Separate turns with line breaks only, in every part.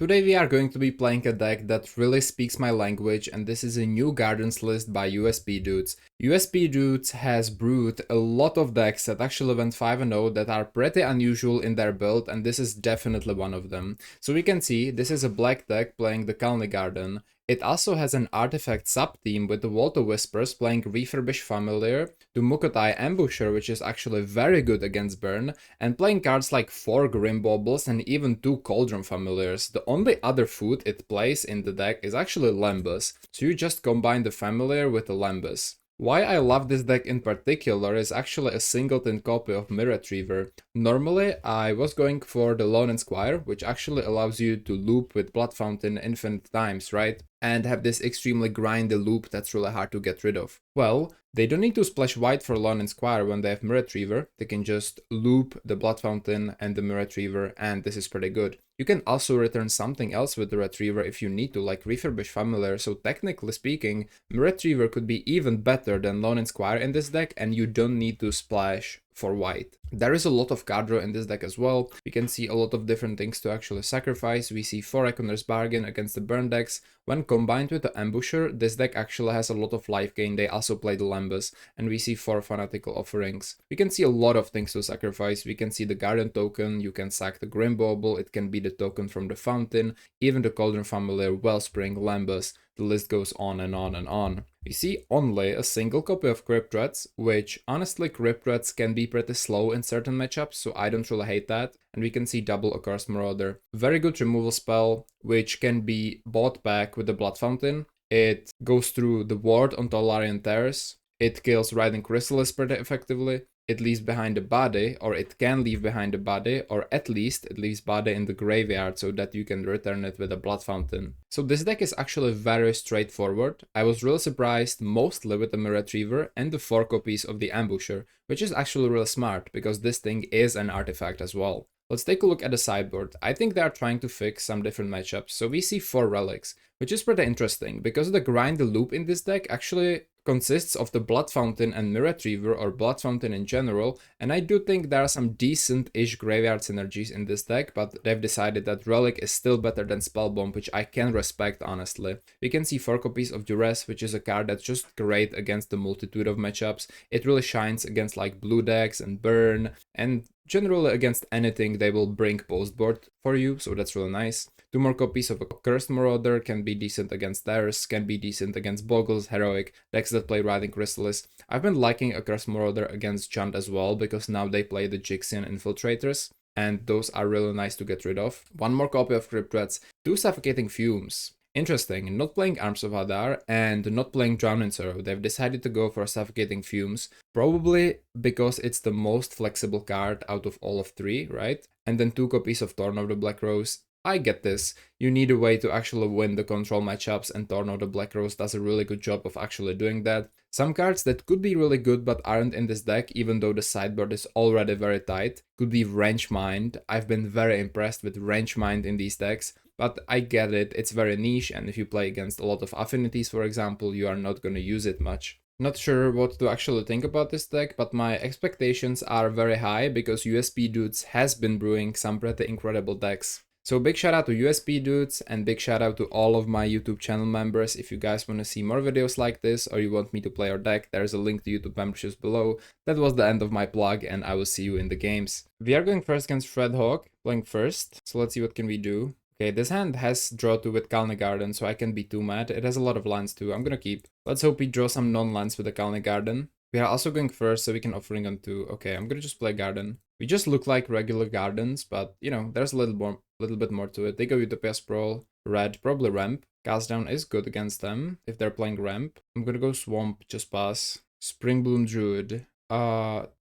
Today we are going to be playing a deck that really speaks my language, and this is a new Gardens list by uspdudes. uspdudes has brewed a lot of decks that actually went 5-0 that are pretty unusual in their build, and this is definitely one of them. So we can see this is a black deck playing the Kalni Garden. It also has an artifact sub-team with the Will-O-Wisps playing Refurbished Familiar, the Mukotai Ambusher, which is actually very good against burn, and playing cards like 4 Grimbaubles and even 2 Cauldron Familiars. The only other food it plays in the deck is actually Lembas, so you just combine the Familiar with the Lembas. Why I love this deck in particular is actually a singleton copy of Myr Retriever. Normally, I was going for the Lone and Squire, which actually allows you to loop with Blood Fountain infinite times, right? And have this extremely grindy loop that's really hard to get rid of. Well, they don't need to splash white for Lone and Squire when they have Myr Retriever. They can just loop the Blood Fountain and the Myr Retriever, and this is pretty good. You can also return something else with the Retriever if you need to, like Refurbished Familiar, so technically speaking, Myr Retriever could be even better than Lone and Squire in this deck, and you don't need to splash for white. There is a lot of card draw in this deck as well. We can see a lot of different things to actually sacrifice. We see 4 Reckoner's Bargain against the burn decks. When combined with the Ambusher, this deck actually has a lot of life gain. They also play the Lembas, and we see 4 Fanatical Offerings. We can see a lot of things to sacrifice. We can see the Garden token, you can sack the Grimbauble, it can be the token from the Fountain, even the Cauldron Familiar, Wellspring, Lembas. The list goes on and on and on. We see only a single copy of Crypt Rats, which honestly Crypt Rats can be pretty slow in certain matchups, so I don't really hate that. And we can see double Accursed Marauder. Very good removal spell, which can be bought back with the Blood Fountain. It goes through the ward on Tolarian Terrace. It kills Riding Chrysalis pretty effectively. It leaves behind a body, or it can leave behind a body, or at least it leaves body in the graveyard so that you can return it with a Blood Fountain. So this deck is actually very straightforward. I was really surprised mostly with the Myr Retriever and the 4 copies of the Ambusher, which is actually really smart because this thing is an artifact as well. Let's take a look at the sideboard. I think they are trying to fix some different matchups, so we see 4 relics, which is pretty interesting because the grind the loop in this deck actually consists of the Blood Fountain and Myr Retriever, or Blood Fountain in general, and I do think there are some decent-ish graveyard synergies in this deck, but they've decided that Relic is still better than Spellbomb, which I can respect honestly. We can see 4 copies of Duress, which is a card that's just great against the multitude of matchups. It really shines against like blue decks and burn, and generally against anything they will bring postboard for you, so that's really nice. 2 more copies of a Cursed Marauder can be decent against Theirs, can be decent against Boggles, Heroic, decks that play Riding Chrysalis. I've been liking a Cursed Marauder against Chant as well, because now they play the Jixian Infiltrators, and those are really nice to get rid of. 1 more copy of Crypt Rats, 2 Suffocating Fumes. Interesting, not playing Arms of Hadar and not playing Drown in Sorrow. They've decided to go for Suffocating Fumes, probably because it's the most flexible card out of all of 3, right? And then 2 copies of Thorn of the Black Rose. I get this. You need a way to actually win the control matchups, and Thorn of the Black Rose does a really good job of actually doing that. Some cards that could be really good but aren't in this deck, even though the sideboard is already very tight, could be Wrench Mind. I've been very impressed with Wrench Mind in these decks, but I get it, it's very niche, and if you play against a lot of affinities, for example, you are not going to use it much. Not sure what to actually think about this deck, but my expectations are very high because uspdudes has been brewing some pretty incredible decks. So big shout out to uspdudes, and big shout out to all of my YouTube channel members. If you guys want to see more videos like this, or you want me to play our deck, there's a link to YouTube memberships below. That was the end of my plug, and I will see you in the games. We are going first against Fredhawk, playing first, so let's see what can we do. Okay, this hand has draw 2 with Kalni Garden, so I can't be too mad. It has a lot of lands too, I'm gonna keep. Let's hope we draw some non-lands with the Kalni Garden. We are also going first, so we can offering on 2. Okay, I'm gonna just play Garden. We just look like regular gardens, but you know, there's a little bit more to it. They go Utopia Sprawl, red, probably Ramp. Cast Down is good against them if they're playing Ramp. I'm gonna go Swamp, just pass. Springbloom Druid.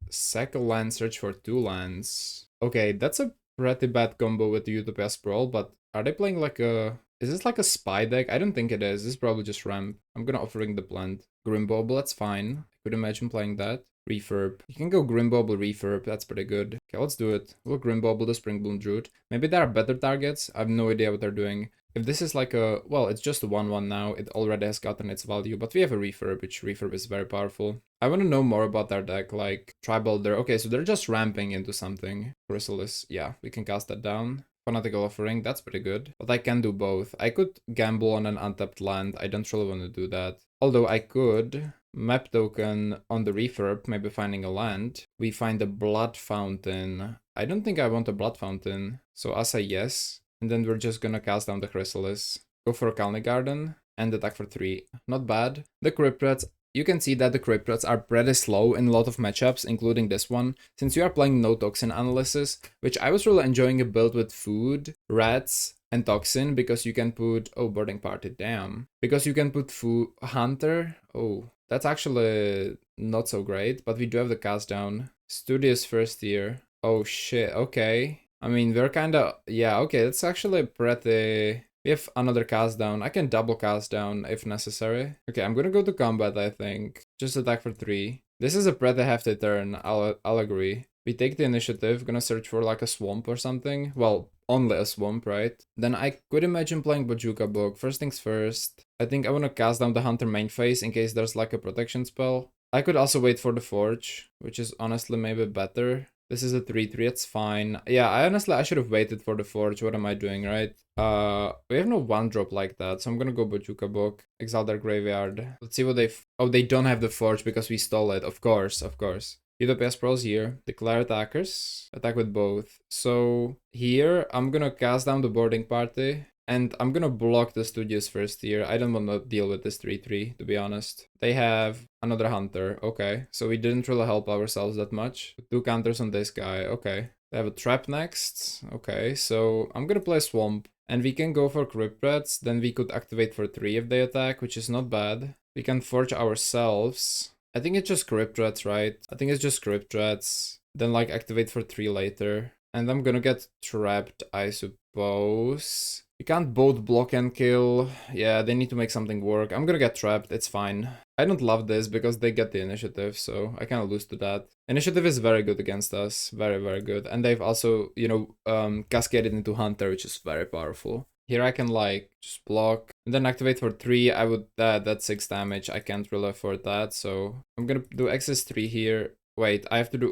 Sack a land, search for 2 lands. Okay, that's a pretty bad combo with the Utopia Sprawl, but are they playing like a... Is this like a spy deck? I don't think it is. This is probably just Ramp. I'm gonna offering the Blend. Grimbauble, that's fine. I could imagine playing that. Refurb. You can go Grimbauble Refurb, that's pretty good. Okay, let's do it. We'll Grimbauble the Springbloom Druid. Maybe there are better targets. I have no idea what they're doing. If this is like a... Well, it's just a 1-1 now. It already has gotten its value, but we have a Refurb, which Refurb is very powerful. I want to know more about their deck, like Tribal. Okay, so they're just ramping into something. Chrysalis, yeah, we can cast that down. Fanatical Offering, that's pretty good. But I can do both. I could gamble on an untapped land. I don't really want to do that. Although I could map token on the refurb, maybe finding a land. We find a Blood Fountain. I don't think I want a Blood Fountain. So I'll say yes. And then we're just gonna cast down the Chrysalis. Go for a Kalni Garden and attack for 3. Not bad. The Crypt Rats. You can see that the Crypt Rats are pretty slow in a lot of matchups, including this one, since you are playing no Toxin Analysis, which I was really enjoying a build with food, rats, and Toxin, because you can put... Oh, Boarding Party, damn. Because you can put food... Hunter? Oh, that's actually not so great, but we do have the cast down. Studious First Year. Oh shit, okay. I mean, we're kinda... Yeah, okay, that's actually pretty... We have another cast down. I can double cast down if necessary. Okay, I'm gonna go to combat, I think. Just attack for 3. This is a pretty hefty turn, I'll agree. We take the initiative, gonna search for like a swamp or something. Well, only a swamp, right? Then I could imagine playing Bojuka Book. First things first. I think I wanna cast down the Hunter main phase in case there's like a protection spell. I could also wait for the Forge, which is honestly maybe better. This is a 3-3, it's fine. Yeah, I should have waited for the Forge. What am I doing, right? We have no 1-drop like that, so I'm gonna go Bojuka Book, exile their graveyard. Let's see what oh, they don't have the Forge because we stole it. Of course, of course. Utopia Sprawls here. Declare attackers. Attack with both. So here, I'm gonna cast down the Boarding Party. And I'm gonna block the Studios First Year. I don't want to deal with this 3-3, to be honest. They have another Hunter. Okay, so we didn't really help ourselves that much. 2 counters on this guy. Okay. They have a Trap next. Okay, so I'm gonna play Swamp. And we can go for Crypt Rats. Then we could activate for 3 if they attack, which is not bad. We can Forge ourselves. I think it's just Crypt Rats, right? I think it's just Crypt Rats. Then like activate for 3 later. And I'm gonna get trapped, I suppose. We can't both block and kill. Yeah, they need to make something work. I'm gonna get trapped, it's fine. I don't love this because they get the initiative, so I kinda lose to that. Initiative is very good against us. Very, very good. And they've also, you know, cascaded into Hunter, which is very powerful. Here I can like just block and then activate for 3. I would that's 6 damage. I can't really afford that, so I'm gonna do XS3 here. Wait, I have to do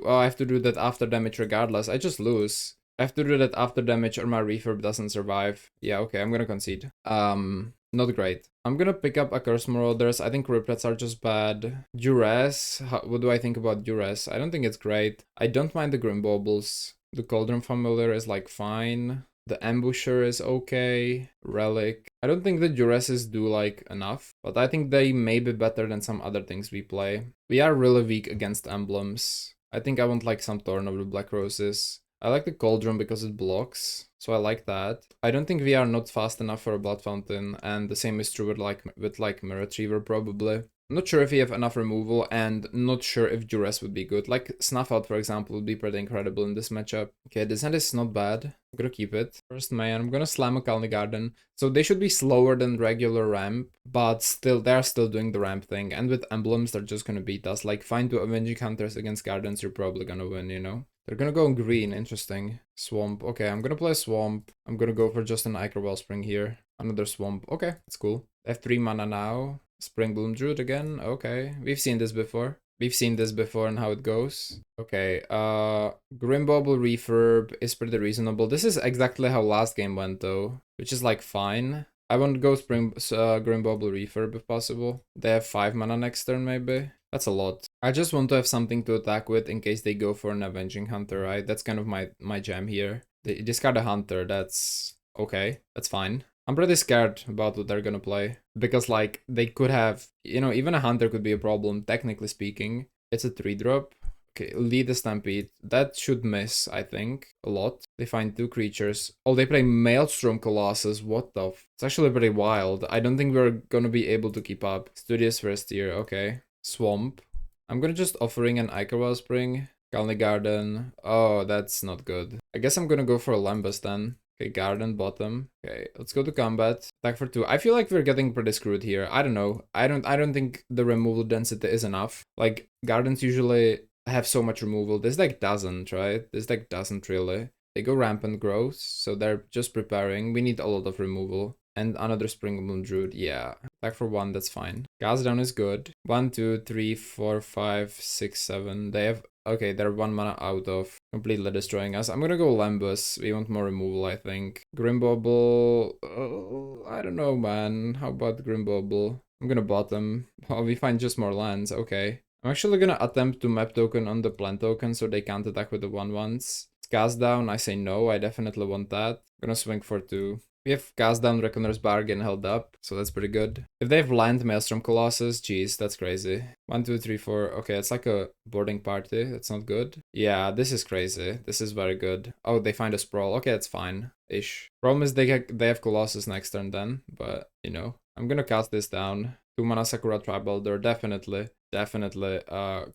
that after damage regardless. I just lose. I have to do that after damage or my refurb doesn't survive. Yeah, okay, I'm gonna concede. Not great. I'm gonna pick up a Curse Marauders. I think Riplets are just bad. Duress, what do I think about Duress? I don't think it's great. I don't mind the Grim Baubles. The Cauldron Familiar is like fine. The Ambusher is okay. Relic. I don't think the Duresses do like enough, but I think they may be better than some other things we play. We are really weak against emblems. I think I want like some Thorn of the Black Roses. I like the Cauldron because it blocks, so I like that. I don't think we are not fast enough for a Blood Fountain, and the same is true with like Myr Retriever probably. I'm not sure if we have enough removal, and not sure if Duress would be good. Like Snuff Out, for example, would be pretty incredible in this matchup. Okay, this hand is not bad. I'm gonna keep it. First man, I'm gonna slam a Kalni Garden. So they should be slower than regular ramp, but still, they're still doing the ramp thing. And with emblems, they're just gonna beat us. Like, find 2 Avenging Hunters against Gardens, you're probably gonna win, you know? They're gonna go green, interesting. Swamp, okay, I'm gonna play Swamp. I'm gonna go for just an Ichor Wellspring here. Another Swamp, okay, that's cool. They have 3 mana now. Spring Bloom Druid again, okay. We've seen this before. We've seen this before and how it goes. Okay, Grimbauble Refurb is pretty reasonable. This is exactly how last game went though, which is like fine. I want to go Grimbauble Refurb if possible. They have 5 mana next turn maybe. That's a lot. I just want to have something to attack with in case they go for an Avenging Hunter, right? That's kind of my jam here. They discard a Hunter, that's okay. That's fine. I'm pretty scared about what they're gonna play. Because, like, they could have... You know, even a Hunter could be a problem, technically speaking. It's a 3-drop. Okay, lead the Stampede. That should miss, I think, a lot. They find 2 creatures. Oh, they play Maelstrom Colossus. What the f... It's actually pretty wild. I don't think we're gonna be able to keep up. Studious First Year, okay. Swamp. I'm gonna just offering an Ichor Wellspring. Kalni Garden. Oh, that's not good. I guess I'm gonna go for a Lembas then. Okay, Garden bottom. Okay, let's go to combat. Attack for 2. I feel like we're getting pretty screwed here. I don't know. I don't think the removal density is enough. Like, Gardens usually have so much removal. This deck doesn't, right? This deck doesn't really. They go Rampant Growth, so they're just preparing. We need a lot of removal. And another Spring Bloom Druid, yeah. Attack for 1, that's fine. Cast down is good. 1, 2, 3, 4, 5, 6, 7. They have Okay, they're 1 mana out of completely destroying us. I'm gonna go Lembus. We want more removal, I think. Grimbobble. I don't know, man. How about Grimbobble? I'm gonna bottom. Oh, we find just more lands. Okay. I'm actually gonna attempt to map token on the plant token so they can't attack with the 1/1s. Cast down. I say no. I definitely want that. Gonna swing for 2. We have cast down Reckoner's Bargain held up, so that's pretty good. If they have land Maelstrom Colossus, geez, that's crazy. 1, 2, 3, 4. Okay, it's like a boarding party. That's not good. Yeah, this is crazy. This is very good. Oh, they find a Sprawl. Okay, that's fine. Ish. Problem is they have Colossus next turn then, but, you know. I'm gonna cast this down. 2 mana Sakura Tribalder, definitely.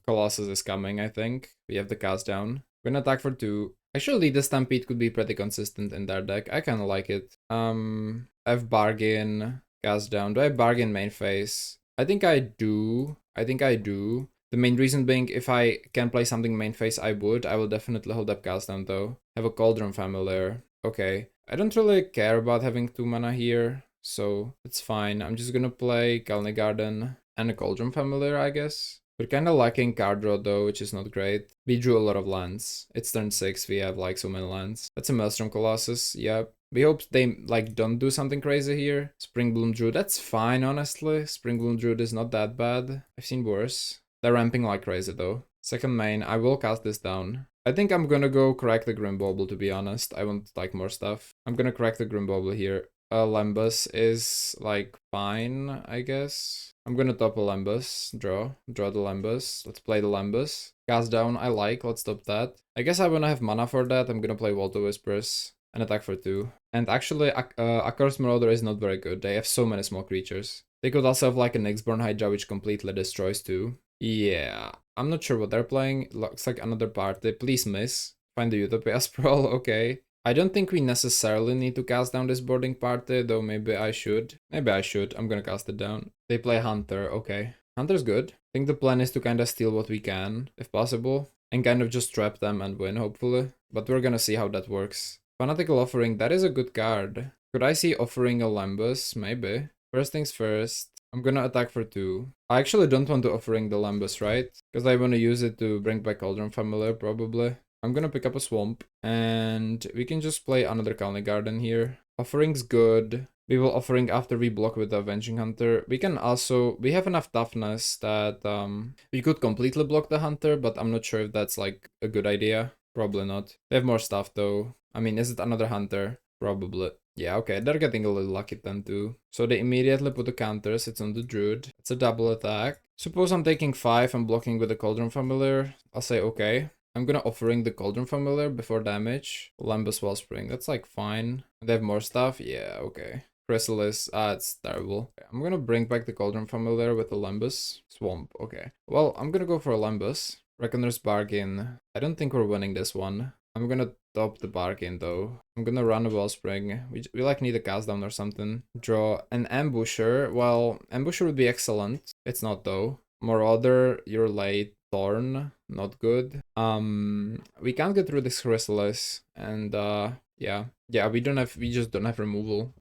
Colossus is coming, I think. We have the cast down. Gonna attack for 2. Actually, the Stampede could be pretty consistent in their deck. I kinda like it. I have Bargain, cast down. Do I have Bargain main phase? I think I do. The main reason being, if I can play something main phase, I would. I will definitely hold up cast down though. Have a Cauldron Familiar. Okay. I don't really care about having 2 mana here, so it's fine. I'm just gonna play Kalni Garden and a Cauldron Familiar, I guess. We're kind of lacking card draw though, which is not great. We drew a lot of lands. It's turn 6, we have like so many lands. That's a Maelstrom Colossus, yep. We hope they like don't do something crazy here. Spring Bloom Druid, that's fine honestly. Spring Bloom Druid is not that bad. I've seen worse. They're ramping like crazy though. Second main, I will cast this down. I think I'm gonna go crack the Grimbobble to be honest. I want like more stuff. I'm gonna crack the Grimbobble here. Lembus is like fine, I guess. I'm gonna top a Lembus, draw the Lembus. Let's play the Lembus. Cast down, I like, let's top that. I guess I wanna have mana for that. I'm gonna play Walter Whispers and attack for 2. And actually, Accursed Marauder is not very good. They have so many small creatures. They could also have like a Nyxborn Hydra, which completely destroys 2. Yeah, I'm not sure what they're playing. Looks like another party. Please miss. Find the Utopia Sprawl, okay. I don't think we necessarily need to cast down this boarding party, though maybe I should. I'm gonna cast it down. They play Hunter, okay. Hunter's good. I think the plan is to kind of steal what we can, if possible, and kind of just trap them and win, hopefully. But we're gonna see how that works. Fanatical Offering, that is a good card. Could I see offering a Lembus? Maybe. First things first. I'm gonna attack for 2. I actually don't want to offering the Lembus, right? Because I want to use it to bring back Cauldron Familiar, probably. I'm gonna pick up a Swamp, and we can just play another Kalni Garden here. Offering's good. We will offering after we block with the Avenging Hunter. We can also, we have enough toughness that we could completely block the Hunter, but I'm not sure if that's like a good idea. Probably not. They have more stuff though. I mean, is it another Hunter? Probably. Yeah, okay, they're getting a little lucky then too. So they immediately put the counters, it's on the Druid. It's a double attack. Suppose I'm taking 5 and blocking with the Cauldron Familiar. I'll say okay. I'm gonna offering the Cauldron Familiar before damage. Lembus Wellspring, that's like fine. They have more stuff? Yeah, okay. Chrysalis, it's terrible. Okay, I'm gonna bring back the Cauldron Familiar with the Lembus. Swamp, okay. Well, I'm gonna go for a Lembus. Reckoner's Bargain. I don't think we're winning this one. I'm gonna top the Bargain though. I'm gonna run a Wellspring. We like need a cast down or something. Draw an Ambusher. Well, Ambusher would be excellent. It's not though. Marauder, you're late. Thorn, not good. We can't get through this Chrysalis, and yeah, we just don't have removal.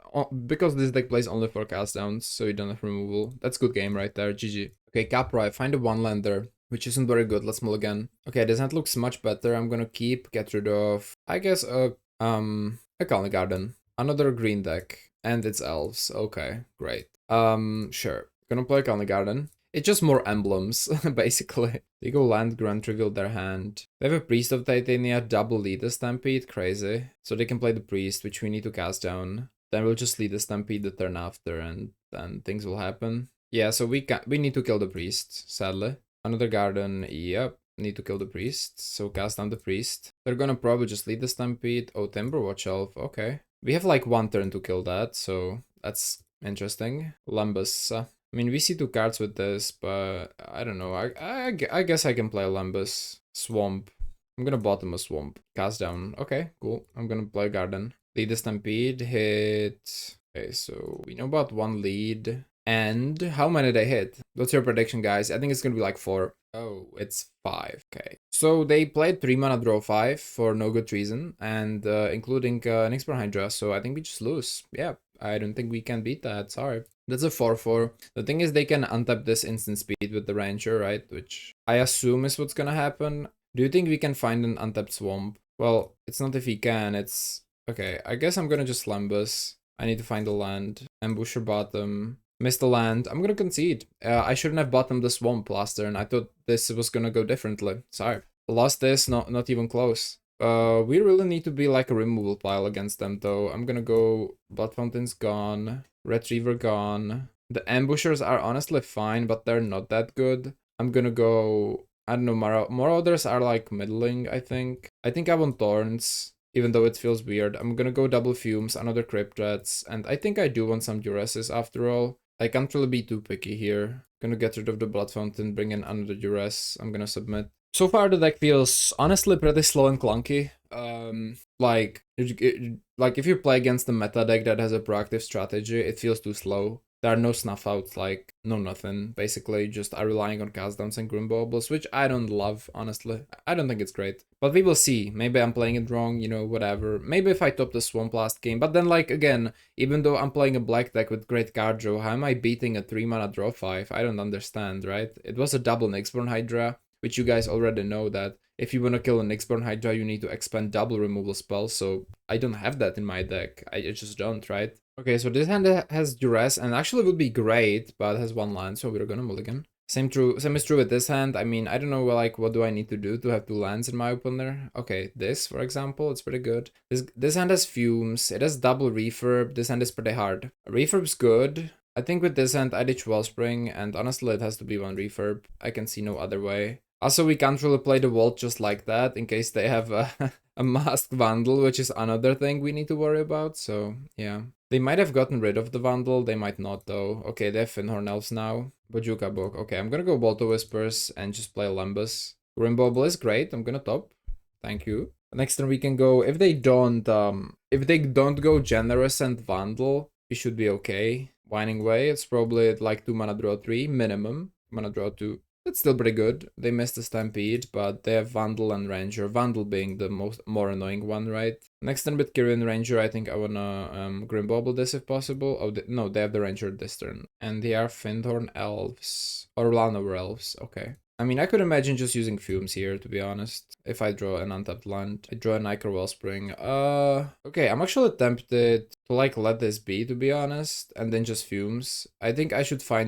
Because this deck plays only for cast downs, so we don't have removal. That's good game right there, GG. Okay, Capra, I find a 1-lander, which isn't very good. Let's mulligan. Okay, this hand looks much better. I'm gonna get rid of, I guess, a Kalni Garden. Another green deck, and it's Elves. Okay, great. Sure. Gonna play Kalni Garden. It's just more emblems, basically. They go land, grant, reveal their hand. They have a Priest of Titania, double lead the Stampede, crazy. So they can play the Priest, which we need to cast down. Then we'll just lead the Stampede the turn after, and then things will happen. Yeah, so we need to kill the Priest, sadly. Another Garden, yep. Need to kill the Priest, so cast down the Priest. They're gonna probably just lead the Stampede. Oh, Timberwatch Elf, okay. We have like 1 turn to kill that, so that's interesting. Lembus, I mean, we see 2 cards with this, but I don't know. I guess I can play Lembus. Swamp. I'm gonna bottom a Swamp. Cast down. Okay, cool. I'm gonna play Garden. Lead the Stampede. Hit. Okay, so we know about 1 lead. And how many they hit? What's your prediction, guys? I think it's gonna be like 4. Oh, it's 5. Okay. So they played 3 mana draw 5 for no good reason, and including Nyxborn Hydra, so I think we just lose. Yeah, I don't think we can beat that. Sorry. That's a 4/4. The thing is, they can untap this instant speed with the Ranger, right? Which I assume is what's gonna happen. Do you think we can find an untapped swamp? Well, it's not if we can, it's... Okay, I guess I'm gonna just Lambus. I need to find the land. Ambusher bottom. Missed the land. I'm gonna concede. I shouldn't have bottomed the swamp last turn. I thought this was gonna go differently. Sorry. Lost this, not even close. We really need to be like a removal pile against them though. I'm gonna go Blood Fountain's gone. Retriever gone. The Ambushers are honestly fine, but they're not that good. I'm gonna go... I don't know, Marauders are like middling, I think. I think I want Thorns, even though it feels weird. I'm gonna go double Fumes, another Crypt Rats, and I think I do want some Duresses after all. I can't really be too picky here. Gonna get rid of the Blood Fountain, bring in another Duress. I'm gonna submit. So far the deck feels honestly pretty slow and clunky. Like if you play against a meta deck that has a proactive strategy, it feels too slow. There are no snuff outs, like, no nothing. Basically, just are relying on cast downs and Grim Baubles, which I don't love, honestly. I don't think it's great. But we will see. Maybe I'm playing it wrong, you know, whatever. Maybe if I top the Swamp last game. But then, like, again, even though I'm playing a black deck with great card draw, how am I beating a 3-mana draw 5? I don't understand, right? It was a double Nyxborn Hydra, which you guys already know that if you want to kill a Nyxborn Hydra, you need to expend double removal spells, so I don't have that in my deck. I just don't, right? Okay, so this hand has Duress, and actually would be great, but has 1 land, so we're gonna mulligan. Same is true with this hand. I mean, I don't know, like, what do I need to do to have 2 lands in my opener? Okay, this, for example, it's pretty good. This hand has Fumes, it has double Refurb, this hand is pretty hard. Refurb's good. I think with this hand, I ditch Wellspring, and honestly, it has to be 1 Refurb. I can see no other way. Also, we can't really play the Vault just like that, in case they have a Masked Vandal, which is another thing we need to worry about, so yeah. They might have gotten rid of the Vandal, they might not though. Okay, they have Finhorn Elves now. Bojuka Book. Okay, I'm gonna go Bolto Whispers and just play Lembas. Grimbauble is great, I'm gonna top. Thank you. Next turn we can go, if they don't go Generous and Vandal, we should be okay. Winding Way, it's probably like 2 mana draw 3 minimum. Mana draw 2. That's still pretty good. They missed the Stampede, but they have Vandal and Ranger. Vandal being the more annoying one, right? Next turn with Kyrian Ranger, I think I wanna Grimbauble this if possible. Oh, no, they have the Ranger this turn. And they are Finthorn Elves. Or Lanover Elves, okay. I mean, I could imagine just using Fumes here, to be honest. If I draw an untapped land. I draw an Ichor Wellspring. Okay, I'm actually tempted to, like, let this be, to be honest. And then just Fumes. I think I should try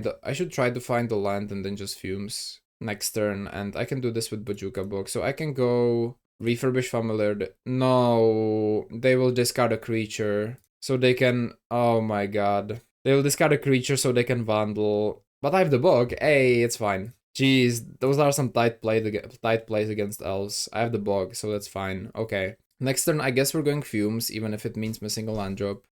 to find the land and then just Fumes next turn. And I can do this with Bojuka Book. So I can go Refurbished Familiar. No, they will discard a creature. So they can, oh my god. They will discard a creature so they can Vandal. But I have the book. Hey, it's fine. Jeez, those are some tight plays against Elves. I have the bog, so that's fine. Okay. Next turn, I guess we're going Fumes, even if it means missing a land drop.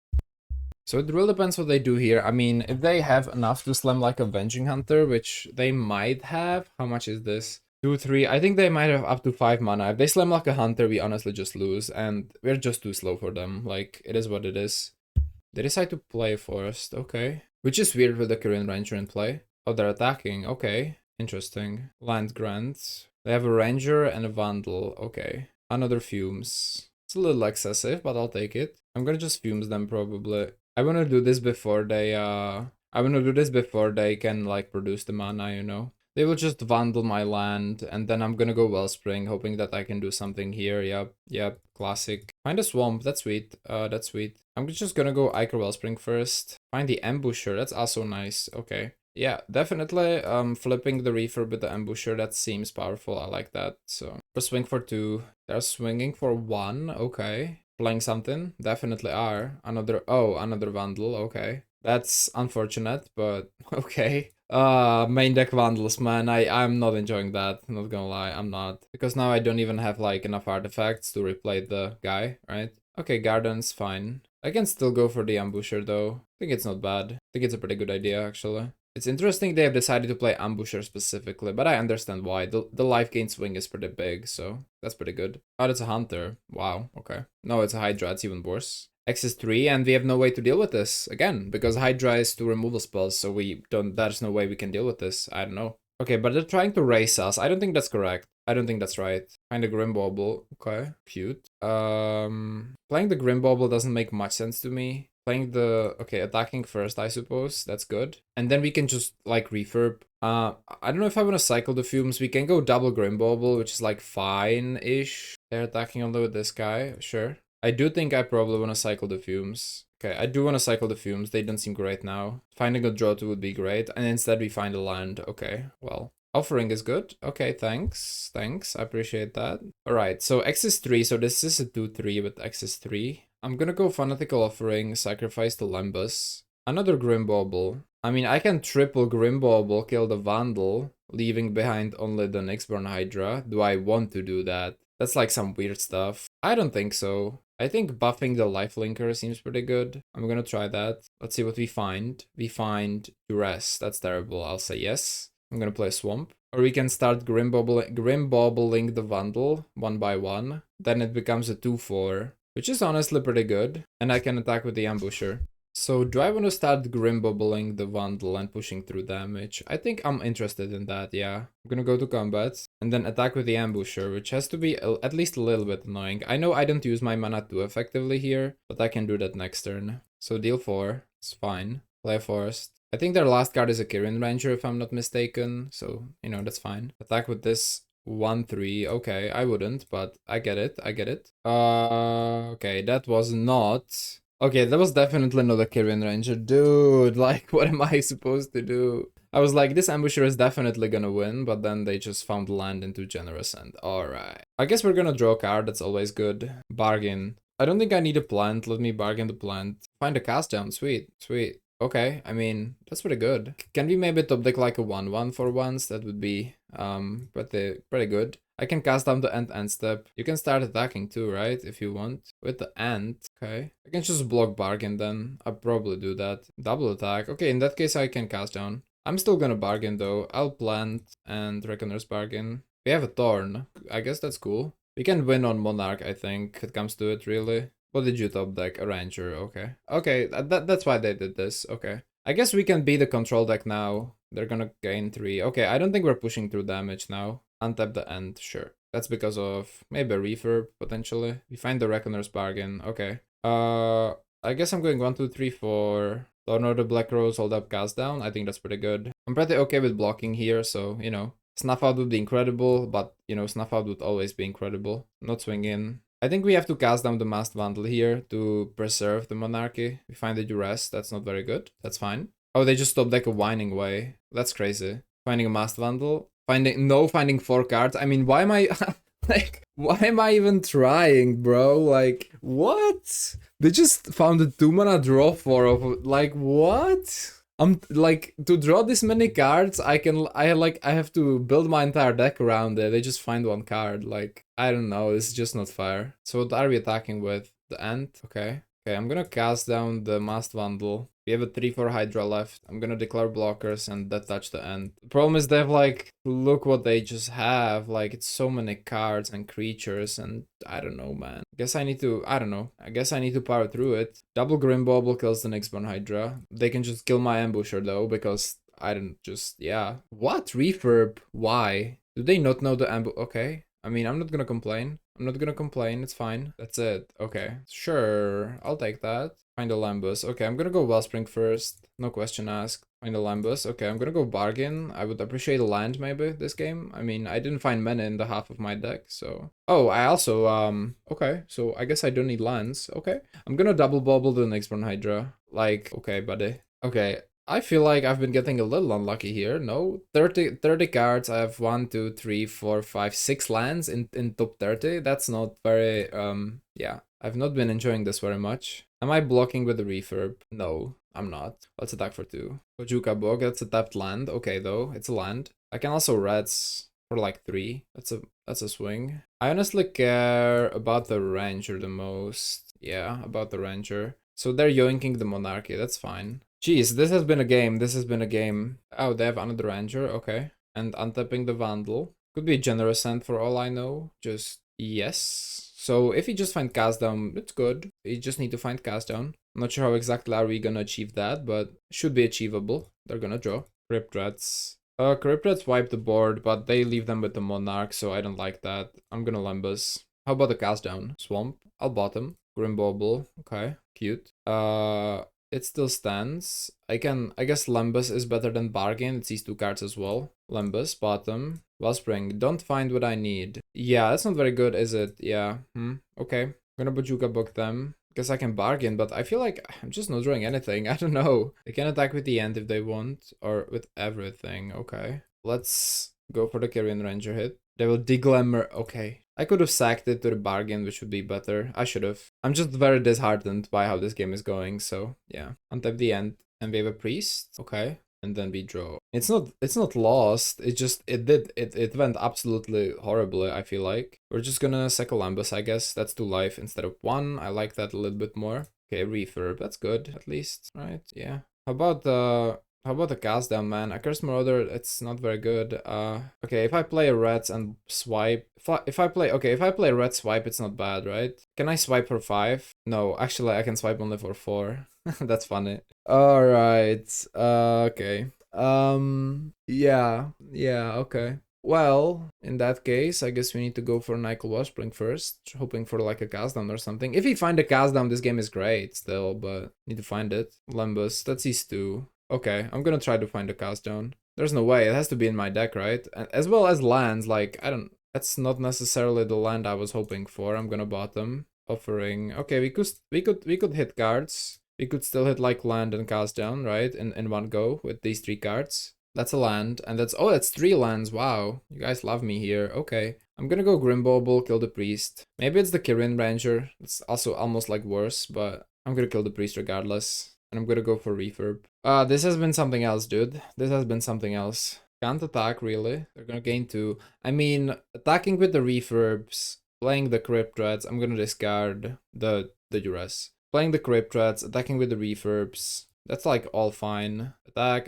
So it really depends what they do here. I mean, if they have enough to slam like a Avenging Hunter, which they might have. How much is this? 2, 3. I think they might have up to 5 mana. If they slam like a Hunter, we honestly just lose. And we're just too slow for them. Like, it is what it is. They decide to play Forest. Okay. Which is weird with the Kyrian Ranger in play. Oh, they're attacking. Okay. Interesting. Land grants. They have a Ranger and a Vandal. Okay. Another Fumes. It's a little excessive, but I'll take it. I'm gonna just Fumes them probably. I wanna do this before they can like produce the mana, you know. They will just Vandal my land, and then I'm gonna go Wellspring, hoping that I can do something here. Yep, classic. Find a Swamp, that's sweet. That's sweet. I'm just gonna go Ichor Wellspring first. Find the Ambusher, that's also nice. Okay. Yeah, definitely flipping the Refurb with the Ambusher, that seems powerful. I like that. So, for swing for 2. They're swinging for 1. Okay. Playing something? Definitely are. Another Vandal. Okay. That's unfortunate, but okay. Main deck Vandals, man. I'm not enjoying that. Not gonna lie, I'm not. Because now I don't even have like enough artifacts to replay the guy, right? Okay, Garden's fine. I can still go for the Ambusher though. I think it's not bad. I think it's a pretty good idea actually. It's interesting they have decided to play Ambusher specifically, but I understand why. The life gain swing is pretty big, so that's pretty good. Oh, it's a Hunter. Wow, okay. No, it's a Hydra, it's even worse. X is 3, and we have no way to deal with this, again, because Hydra is 2 removal spells, so there's no way we can deal with this. I don't know. Okay, but they're trying to race us. I don't think that's correct. I don't think that's right. Find a Grimbauble. Okay, cute. Playing the Grimbauble doesn't make much sense to me. Playing the, okay, attacking first, I suppose. That's good. And then we can just like refurb. I don't know if I want to cycle the fumes. We can go double Grimbauble, which is like fine-ish. They're attacking only with this guy, sure. I do think I probably want to cycle the fumes. Okay, I do want to cycle the fumes. They don't seem great now. Finding a draw 2 would be great. And instead we find a land. Okay, well. Offering is good. Okay, thanks. Thanks. I appreciate that. Alright, so X is 3. So this is a 2-3 with X is 3. I'm gonna go Fanatical Offering, sacrifice the Lembas. Another Grimbauble. I mean, I can triple Grimbauble, kill the Vandal, leaving behind only the Nyxborn Hydra. Do I want to do that? That's like some weird stuff. I don't think so. I think buffing the Lifelinker seems pretty good. I'm gonna try that. Let's see what we find. We find Duress. That's terrible. I'll say yes. I'm gonna play Swamp. Or we can start Grimbobbling the Vandal one by one. Then it becomes a 2-4. Which is honestly pretty good. And I can attack with the Ambusher. So do I want to start Grimbobbling the Vandal and pushing through damage? I think I'm interested in that, yeah. I'm gonna go to combat. And then attack with the Ambusher, which has to be at least a little bit annoying. I know I don't use my mana too effectively here, but I can do that next turn. So deal 4. It's fine. Play Forest. I think their last card is a Kirin Ranger if I'm not mistaken. So, you know, that's fine. Attack with this 1-3. Okay, I wouldn't, but I get it. I get it. Okay, that was not... Okay, that was definitely not a Kirin Ranger. Dude, like, what am I supposed to do? I was like, this Ambusher is definitely gonna win, but then they just found land into Generous End. Alright. I guess we're gonna draw a card, that's always good. Bargain. I don't think I need a plant. Let me bargain the plant. Find a cast down. Sweet, sweet. Okay, I mean, that's pretty good. Can we maybe top deck like a 1-1 for once? That would be pretty good. I can cast down the end step. You can start attacking too, right? If you want. With the end. Okay. I can just block bargain then. I'll probably do that. Double attack. Okay, in that case I can cast down. I'm still gonna bargain though. I'll plant and Reckoner's bargain. We have a Thorn. I guess that's cool. We can win on Monarch, I think. It comes to it, really. What did you top deck? A Ranger, okay. Okay, that's why they did this, okay. I guess we can beat the control deck now. They're gonna gain 3. Okay, I don't think we're pushing through damage now. Untap the end, sure. That's because of maybe a refurb, potentially. We find the Reckoner's bargain, okay. I guess I'm going 1, 2, 3, 4. Don't know the Black Rose, hold up, cast down. I think that's pretty good. I'm pretty okay with blocking here, so, you know. Snuff out would be incredible, but, you know, Snuff out would always be incredible. Not swing in. I think we have to cast down the Masked Vandal here to preserve the Monarchy. We find the Duress, that's not very good. That's fine. Oh, they just stopped like a Whining Way. That's crazy. Finding a Masked Vandal. Finding 4 cards. I mean, why am I... like, why am I even trying, bro? Like, what? They just found a 2-mana draw 4 of... Like, what? I'm like, to draw this many cards, I have to build my entire deck around it. They just find 1 card. Like, I don't know, it's just not fair. So what are we attacking with? The End? Okay. Okay, I'm gonna cast down the Masked Vandal. We have a 3-4 Hydra left. I'm gonna declare blockers and that touch the end. The problem is they have like, look what they just have. Like, it's so many cards and creatures and I don't know, man. Guess I need to, I don't know. I guess I need to power through it. Double Grimbauble kills the Nyxborn Hydra. They can just kill my Ambusher though, because I don't just, yeah. What? Refurb? Why? Do they not know the Okay. I mean, I'm not gonna complain. I'm not gonna complain, it's fine. That's it. Okay. Sure, I'll take that. Find a Lambus. Okay, I'm gonna go Wellspring first. No question asked. Find a Lambus. Okay, I'm gonna go Bargain. I would appreciate a land maybe this game. I mean, I didn't find mana in the half of my deck, so... Oh, I also, okay, so I guess I don't need lands. Okay. I'm gonna double bobble the Nyxborn Hydra. Like, okay, buddy. Okay. I feel like I've been getting a little unlucky here. No, 30 cards. I have 1, 2, 3, 4, 5, 6 lands in top 30. That's not very, yeah. I've not been enjoying this very much. Am I blocking with the refurb? No, I'm not. Let's attack for 2. Ojuka Bog, that's a tapped land. Okay, though, it's a land. I can also reds for like 3. That's a swing. I honestly care about the Ranger the most. Yeah, about the Ranger. So they're yoinking the Monarchy, that's fine. Jeez, this has been a game. This has been a game. Oh, they have another Ranger. Okay. And untapping the Vandal. Could be a Generous End for all I know. Just yes. So if you just find cast down, it's good. You just need to find cast down. I'm not sure how exactly are we gonna achieve that, but should be achievable. They're gonna draw. Crypt Rats. Crypt Rats wipe the board, but they leave them with the Monarch, so I don't like that. I'm gonna Lembus. How about the cast down? Swamp? I'll bottom. Grimbauble, okay, cute. It still stands. I guess Lembas is better than Bargain. It sees 2 cards as well. Lembas, bottom. Wellspring, don't find what I need. Yeah, that's not very good, is it? Yeah, okay. I'm gonna Bojuka book them. Guess I can bargain, but I feel like I'm just not drawing anything. I don't know. They can attack with the end if they want, or with everything. Okay. Let's go for the Kyrian Ranger hit. They will deglamor. Okay. I could have sacked it to the bargain, which would be better. I should have. I'm just very disheartened by how this game is going, so yeah. Untap the end, and we have a priest. Okay. And then we draw. It's not lost. It went absolutely horribly, I feel like. We're just gonna sack Columbus, I guess. That's 2 life instead of 1. I like that a little bit more. Okay, refurb. That's good, at least. Right? Yeah. How about the cast down, man? A Curse Marauder, it's not very good. Okay, if I play a red and swipe, if I play a red swipe, it's not bad, right? Can I swipe for 5? No, actually, I can swipe only for 4. That's funny. All right. Okay. Yeah. Okay. Well, in that case, I guess we need to go for Nyckel Wellspring first, hoping for like a cast down or something. If we find a cast down, this game is great still, but need to find it. Lembus, that's these 2. Okay, I'm gonna try to find a cast down. There's no way, it has to be in my deck, right? And as well as lands, like, that's not necessarily the land I was hoping for. I'm gonna bottom. Offering. Okay, we could hit cards. We could still hit like land and cast down, right? In one go with these 3 cards. That's a land, and that's 3 lands. Wow, you guys love me here. Okay, I'm gonna go Grimbauble, kill the priest. Maybe it's the Kyrian Ranger. It's also almost like worse, but I'm gonna kill the priest regardless. And I'm gonna go for refurb. This has been something else, dude. This has been something else. Can't attack, really. They're gonna gain 2. I mean, attacking with the refurbs, playing the Crypt Rats, I'm gonna discard the duress. Playing the Crypt Rats, attacking with the refurbs. That's like all fine. Attack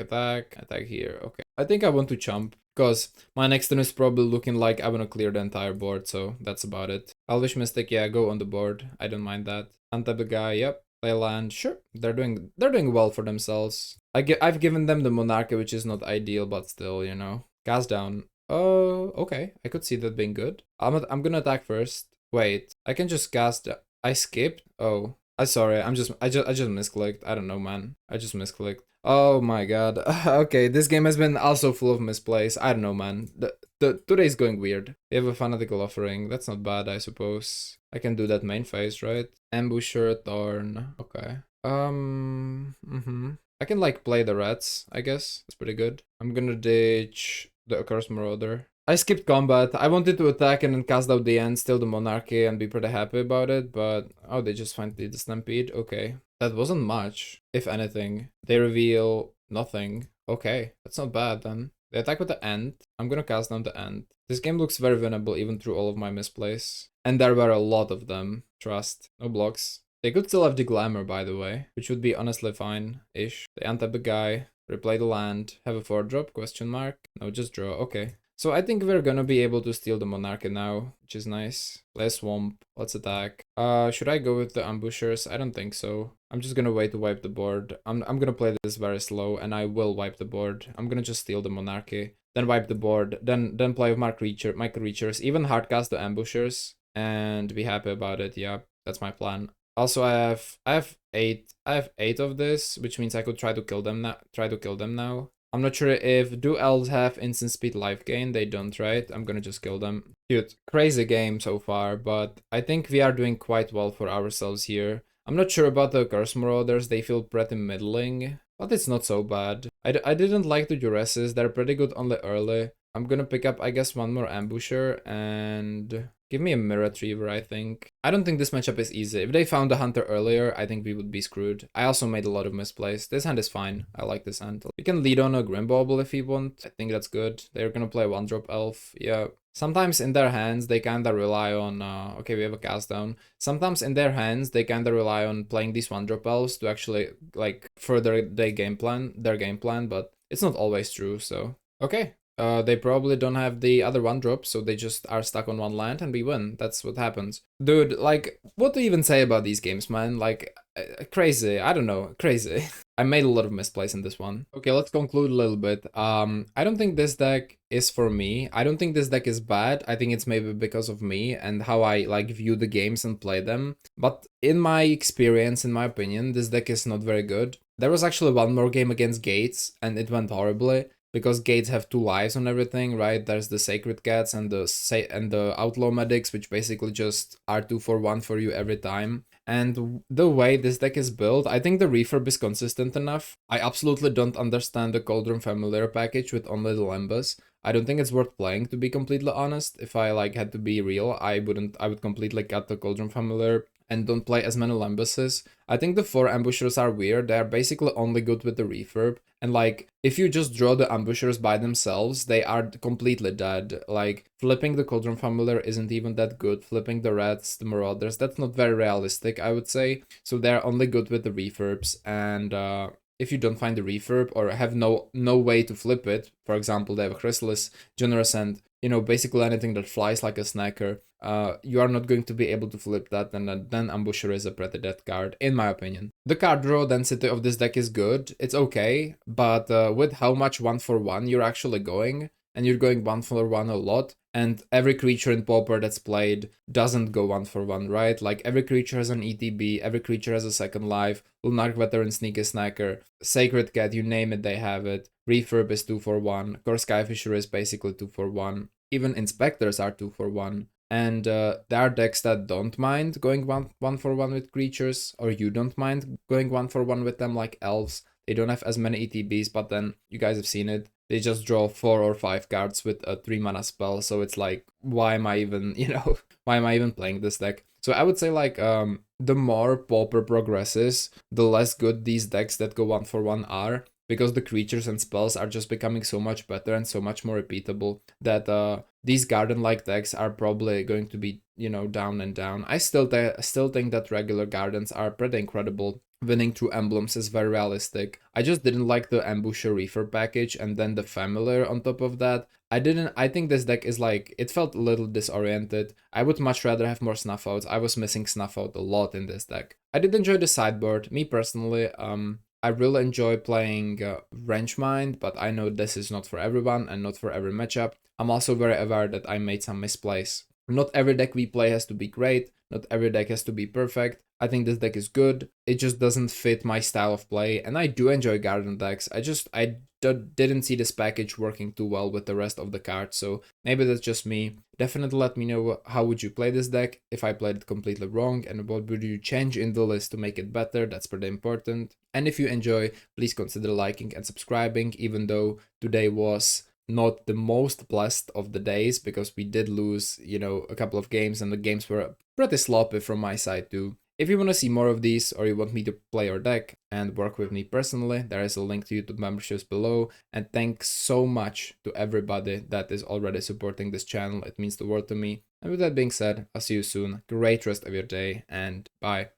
here. Okay. I think I want to chump, because my next turn is probably looking like I want to clear the entire board, so that's about it. Elvish Mystic, yeah, go on the board. I don't mind that. Untap the guy, yep. Play land, sure. They're doing well for themselves. I've given them the Monarchy, which is not ideal, but still, you know. Cast down. Oh, okay. I could see that being good. I'm gonna attack first. Wait, I can just cast. I skipped. Oh, I'm sorry. I just misclicked. I don't know, man. I just misclicked. Oh my god. Okay, this game has been also full of misplays. I don't know, man. Today's going weird. We have a Fanatical Offering. That's not bad, I suppose. I can do that main phase, right? Ambusher, Thorn. Okay. I can like play the rats, I guess. That's pretty good. I'm gonna ditch the Accursed Marauder. I skipped combat. I wanted to attack and then cast out the end, steal the Monarchy, and be pretty happy about it, but oh, they just finally did the Stampede. Okay. That wasn't much, if anything. They reveal nothing. Okay, that's not bad then. They attack with the end. I'm gonna cast down the end. This game looks very winnable even through all of my misplays. And there were a lot of them. Trust. No blocks. They could still have the Glamour, by the way, which would be honestly fine-ish. They untap the guy, replay the land, have a 4-drop, question mark. No, just draw. Okay. So I think we're gonna be able to steal the Monarchy now, which is nice. Play a Swamp, let's attack. Should I go with the Ambushers? I don't think so. I'm just gonna wait to wipe the board. I'm gonna play this very slow, and I will wipe the board. I'm gonna just steal the Monarchy, then wipe the board, then play with my creatures, even hardcast the Ambushers, and be happy about it. Yeah, that's my plan. Also, I have 8 of this, which means I could try to kill them now. I'm not sure if do elves have instant speed life gain. They don't, right? I'm gonna just kill them. Dude, crazy game so far, but I think we are doing quite well for ourselves here. I'm not sure about the Curse Marauders. They feel pretty middling, but it's not so bad. I didn't like the Duresses. They're pretty good only early. I'm gonna pick up, I guess, one more Ambusher and give me a Myr Retriever, I think. I don't think this matchup is easy. If they found a Hunter earlier, I think we would be screwed. I also made a lot of misplays. This hand is fine. I like this hand. We can lead on a Grimbauble if we want. I think that's good. They're gonna play 1-drop Elf. Yeah. Sometimes in their hands, they kinda rely on... okay, we have a cast down. Sometimes in their hands, they kinda rely on playing these 1-drop Elves to actually, like, further their game plan, but it's not always true, so... Okay. They probably don't have the other 1-drop, so they just are stuck on 1 land and we win. That's what happens. Dude, like, what to even say about these games, man? Like, crazy. I don't know. Crazy. I made a lot of misplays in this one. Okay, let's conclude a little bit. I don't think this deck is for me. I don't think this deck is bad. I think it's maybe because of me and how I like view the games and play them. But in my experience, in my opinion, this deck is not very good. There was actually one more game against Gates and it went horribly because Gates have 2 lives on everything, right? There's the Sacred Cats and the Outlaw Medics, which basically just are 2 for 1 for you every time. And the way this deck is built, I think the refurb is consistent enough. I absolutely don't understand the Cauldron Familiar package with only the Lembas. I don't think it's worth playing, to be completely honest. If I like had to be real, I would completely cut the Cauldron Familiar and don't play as many Lembuses. I think the 4 ambushers are weird. They're basically only good with the refurb. And like, if you just draw the ambushers by themselves, they are completely dead. Like, flipping the Cauldron Familiar isn't even that good. Flipping the Rats, the Marauders, that's not very realistic, I would say. So they're only good with the refurbs. And if you don't find the refurb or have no way to flip it, for example, they have a Chrysalis, Generous, and basically anything that flies like a snacker, you are not going to be able to flip that, and then Ambusher is a pretty dead card, in my opinion. The card draw density of this deck is good, it's okay, but with how much 1-for-1 you're actually going, and you're going 1-for-1 a lot, and every creature in Pauper that's played doesn't go 1-for-1, right? Like, every creature has an ETB, every creature has a second life, Lunarch Veteran, Sneaky Snacker, Sacred Cat, you name it, they have it. Refurb is 2-for-1, Core Skyfisher is basically 2-for-1, even Inspectors are 2-for-1. And there are decks that don't mind going 1-for-1 with creatures, or you don't mind going 1-for-1 with them, like Elves. They don't have as many ETBs, but then you guys have seen it. They just draw 4 or 5 cards with a 3 mana spell, so it's like, why am I even, why am I even playing this deck? So I would say like, the more Pauper progresses, the less good these decks that go 1-for-1 are, because the creatures and spells are just becoming so much better and so much more repeatable that these garden-like decks are probably going to be, down and down. I still think that regular gardens are pretty incredible. Winning through emblems is very realistic. I just didn't like the Ambusher Reefer package and then the Familiar on top of that. I think this deck is like, it felt a little disoriented. I would much rather have more Snuff Outs. I was missing Snuff Out a lot in this deck. I did enjoy the sideboard. Me personally, I really enjoy playing Wrench Mind, but I know this is not for everyone and not for every matchup. I'm also very aware that I made some misplays. Not every deck we play has to be great, not every deck has to be perfect. I think this deck is good, it just doesn't fit my style of play, and I do enjoy garden decks. I didn't see this package working too well with the rest of the cards, so maybe that's just me. Definitely let me know how would you play this deck, if I played it completely wrong, and what would you change in the list to make it better. That's pretty important. And if you enjoy, please consider liking and subscribing, even though today was not the most blessed of the days, because we did lose, a couple of games, and the games were pretty sloppy from my side too. If you want to see more of these, or you want me to play your deck and work with me personally, there is a link to YouTube memberships below. And thanks so much to everybody that is already supporting this channel. It means the world to me. And with that being said, I'll see you soon. Great rest of your day, and bye.